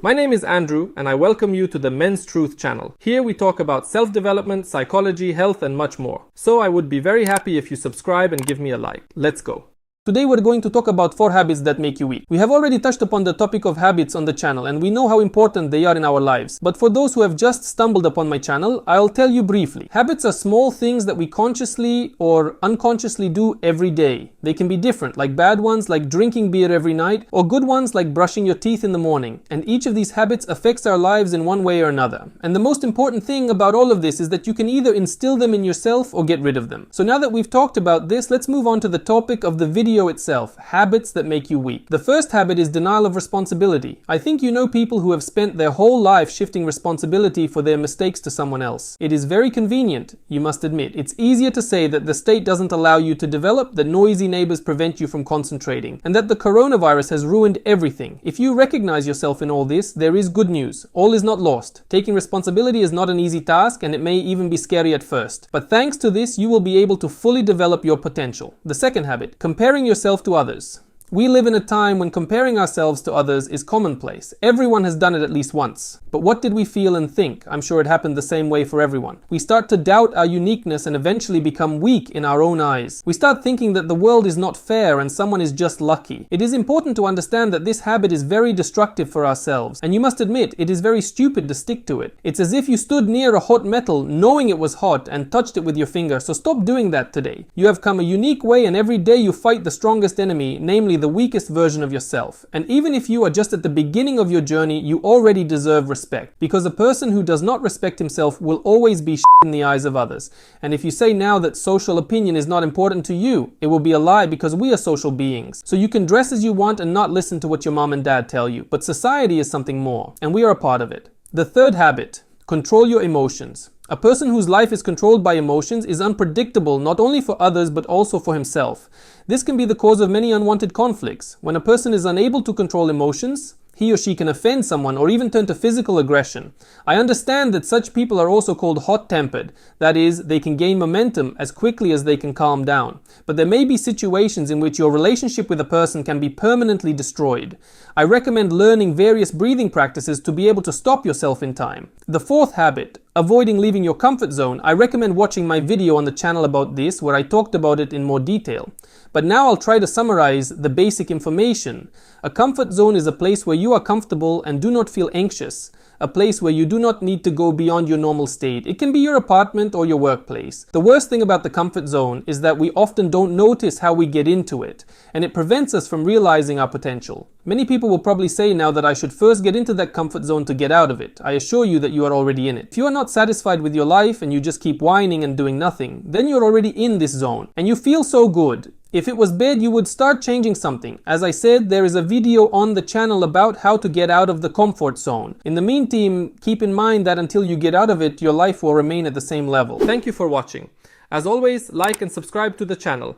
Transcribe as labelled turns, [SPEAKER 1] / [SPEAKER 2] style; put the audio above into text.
[SPEAKER 1] My name is Andrew and I welcome you to the Men's Truth channel. Here we talk about self-development, psychology, health and much more. So I would be very happy if you subscribe and give me a like. Let's go. Today we're going to talk about 4 habits that make you weak. We have already touched upon the topic of habits on the channel and we know how important they are in our lives. But for those who have just stumbled upon my channel, I'll tell you briefly. Habits are small things that we consciously or unconsciously do every day. They can be different, like bad ones like drinking beer every night, or good ones like brushing your teeth in the morning. And each of these habits affects our lives in one way or another. And the most important thing about all of this is that you can either instill them in yourself or get rid of them. So now that we've talked about this, let's move on to the topic of the video itself, habits that make you weak. The first habit is denial of responsibility. I think you know people who have spent their whole life shifting responsibility for their mistakes to someone else. It is very convenient, you must admit. It's easier to say that the state doesn't allow you to develop, that noisy neighbors prevent you from concentrating, and that the coronavirus has ruined everything. If you recognize yourself in all this, there is good news. All is not lost. Taking responsibility is not an easy task and it may even be scary at first. But thanks to this, you will be able to fully develop your potential. The second habit, comparing yourself to others. We live in a time when comparing ourselves to others is commonplace. Everyone has done it at least once. But what did we feel and think? I'm sure it happened the same way for everyone. We start to doubt our uniqueness and eventually become weak in our own eyes. We start thinking that the world is not fair and someone is just lucky. It is important to understand that this habit is very destructive for ourselves. And you must admit, it is very stupid to stick to it. It's as if you stood near a hot metal knowing it was hot and touched it with your finger. So stop doing that today. You have come a unique way and every day you fight the strongest enemy, namely the weakest version of yourself. And even if you are just at the beginning of your journey, you already deserve respect. Because a person who does not respect himself will always be in the eyes of others. And if you say now that social opinion is not important to you, it will be a lie because we are social beings. So you can dress as you want and not listen to what your mom and dad tell you. But society is something more, and we are a part of it. The third habit, control your emotions. A person whose life is controlled by emotions is unpredictable not only for others but also for himself. This can be the cause of many unwanted conflicts. When a person is unable to control emotions, he or she can offend someone or even turn to physical aggression. I understand that such people are also called hot-tempered. That is, they can gain momentum as quickly as they can calm down. But there may be situations in which your relationship with a person can be permanently destroyed. I recommend learning various breathing practices to be able to stop yourself in time. The fourth habit, avoiding leaving your comfort zone. I recommend watching my video on the channel about this where I talked about it in more detail. But now I'll try to summarize the basic information. A comfort zone is a place where you are comfortable and do not feel anxious. A place where you do not need to go beyond your normal state. It can be your apartment or your workplace. The worst thing about the comfort zone is that we often don't notice how we get into it, and it prevents us from realizing our potential. Many people will probably say now that I should first get into that comfort zone to get out of it. I assure you that you are already in it. If you are not satisfied with your life and you just keep whining and doing nothing, then you're already in this zone, and you feel so good. If it was bad, you would start changing something. As I said, there is a video on the channel about how to get out of the comfort zone. In the meantime, keep in mind that until you get out of it, your life will remain at the same level. Thank you for watching. As always, like and subscribe to the channel.